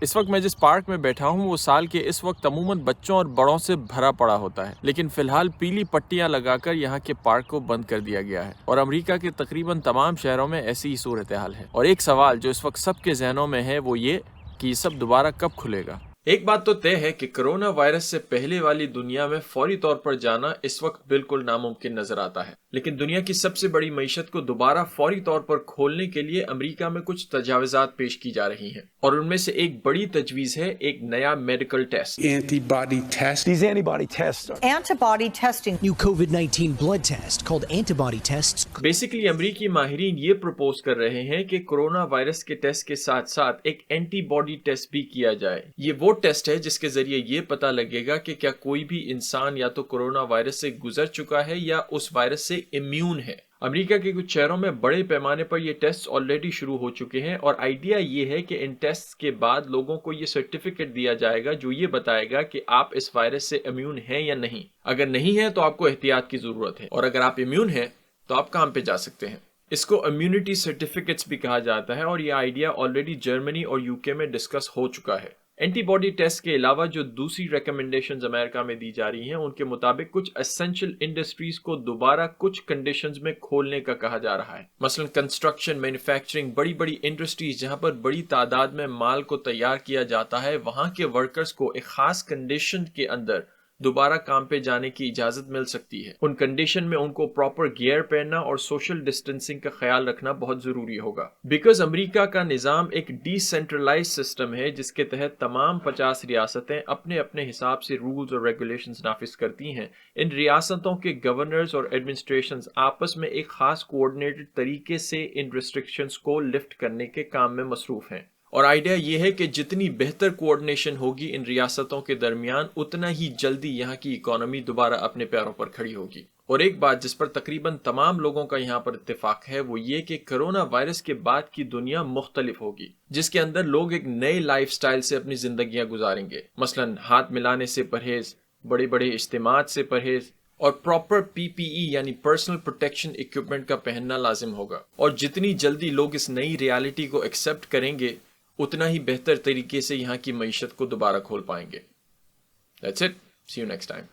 اس وقت میں جس پارک میں بیٹھا ہوں وہ سال کے اس وقت عموماً بچوں اور بڑوں سے بھرا پڑا ہوتا ہے، لیکن فی الحال پیلی پٹیاں لگا کر یہاں کے پارک کو بند کر دیا گیا ہے، اور امریکہ کے تقریباً تمام شہروں میں ایسی ہی صورتحال ہے۔ اور ایک سوال جو اس وقت سب کے ذہنوں میں ہے وہ یہ کہ یہ سب دوبارہ کب کھلے گا؟ ایک بات تو طے ہے کہ کرونا وائرس سے پہلے والی دنیا میں فوری طور پر جانا اس وقت بالکل ناممکن نظر آتا ہے، لیکن دنیا کی سب سے بڑی معیشت کو دوبارہ فوری طور پر کھولنے کے لیے امریکہ میں کچھ تجاویزات پیش کی جا رہی ہیں، اور ان میں سے ایک بڑی تجویز ہے ایک نیا medical test. Antibody test. These antibody tests are Antibody testing. New COVID-19 blood test called antibody tests. Basically امریکی ماہرین یہ پروپوز کر رہے ہیں کہ کرونا وائرس کے ٹیسٹ کے ساتھ ساتھ ایک اینٹی باڈی ٹیسٹ بھی کیا جائے۔ یہ وہ ٹیسٹ ہے جس کے ذریعے یہ پتہ لگے گا کہ کیا کوئی بھی انسان یا تو کرونا وائرس سے گزر چکا ہے یا اس وائرس سے امیون ہے۔ امریکہ کے کچھ شہروں میں بڑے پیمانے پر یہ ٹیسٹ آلریڈی شروع ہو چکے ہیں، اور آئیڈیا یہ ہے کہ ان ٹیسٹ کے بعد لوگوں کو یہ سرٹیفکیٹ دیا جائے گا جو یہ بتائے گا کہ آپ اس وائرس سے امیون ہیں یا نہیں۔ اگر نہیں ہے تو آپ کو احتیاط کی ضرورت ہے، اور اگر آپ امیون ہیں تو آپ کام پہ جا سکتے ہیں۔ اس کو امیونٹی سرٹیفکیٹس بھی کہا جاتا ہے، اور یہ آئیڈیا آلریڈی جرمنی اور یوکے میں ڈسکس ہو چکا ہے۔ اینٹی باڈی ٹیسٹ کے علاوہ جو دوسری ریکمنڈیشنز امریکہ میں دی جا رہی ہیں ان کے مطابق کچھ اسینشل انڈسٹریز کو دوبارہ کچھ کنڈیشنز میں کھولنے کا کہا جا رہا ہے، مثلا کنسٹرکشن، مینوفیکچرنگ، بڑی بڑی انڈسٹریز جہاں پر بڑی تعداد میں مال کو تیار کیا جاتا ہے، وہاں کے ورکرز کو ایک خاص کنڈیشن کے اندر دوبارہ کام پہ جانے کی اجازت مل سکتی ہے۔ ان کنڈیشن میں ان کو پراپر گیئر پہننا اور سوشل ڈسٹینسنگ کا خیال رکھنا بہت ضروری ہوگا، بیکاز امریکہ کا نظام ایک ڈی سینٹرلائز سسٹم ہے جس کے تحت تمام 50 ریاستیں اپنے اپنے حساب سے رولز اور ریگولیشنز نافذ کرتی ہیں۔ ان ریاستوں کے گورنرز اور ایڈمنسٹریشنز آپس میں ایک خاص کوآرڈینیٹڈ طریقے سے ان ریسٹرکشنز کو لفٹ کرنے کے کام میں مصروف ہیں، اور آئیڈیا یہ ہے کہ جتنی بہتر کوآرڈینیشن ہوگی ان ریاستوں کے درمیان اتنا ہی جلدی یہاں کی اکانومی دوبارہ اپنے پیروں پر کھڑی ہوگی۔ اور ایک بات جس پر تقریباً تمام لوگوں کا یہاں پر اتفاق ہے وہ یہ کہ کرونا وائرس کے بعد کی دنیا مختلف ہوگی، جس کے اندر لوگ ایک نئے لائف سٹائل سے اپنی زندگیاں گزاریں گے، مثلا ہاتھ ملانے سے پرہیز، بڑے بڑے اجتماعات سے پرہیز، اور پراپر پی پی ای یعنی پرسنل پروٹیکشن ایکوپمنٹ کا پہننا لازم ہوگا۔ اور جتنی جلدی لوگ اس نئی ریالٹی کو ایکسیپٹ کریں گے اتنا ہی بہتر طریقے سے یہاں کی معیشت کو دوبارہ کھول پائیں گے۔ That's it. See you next time.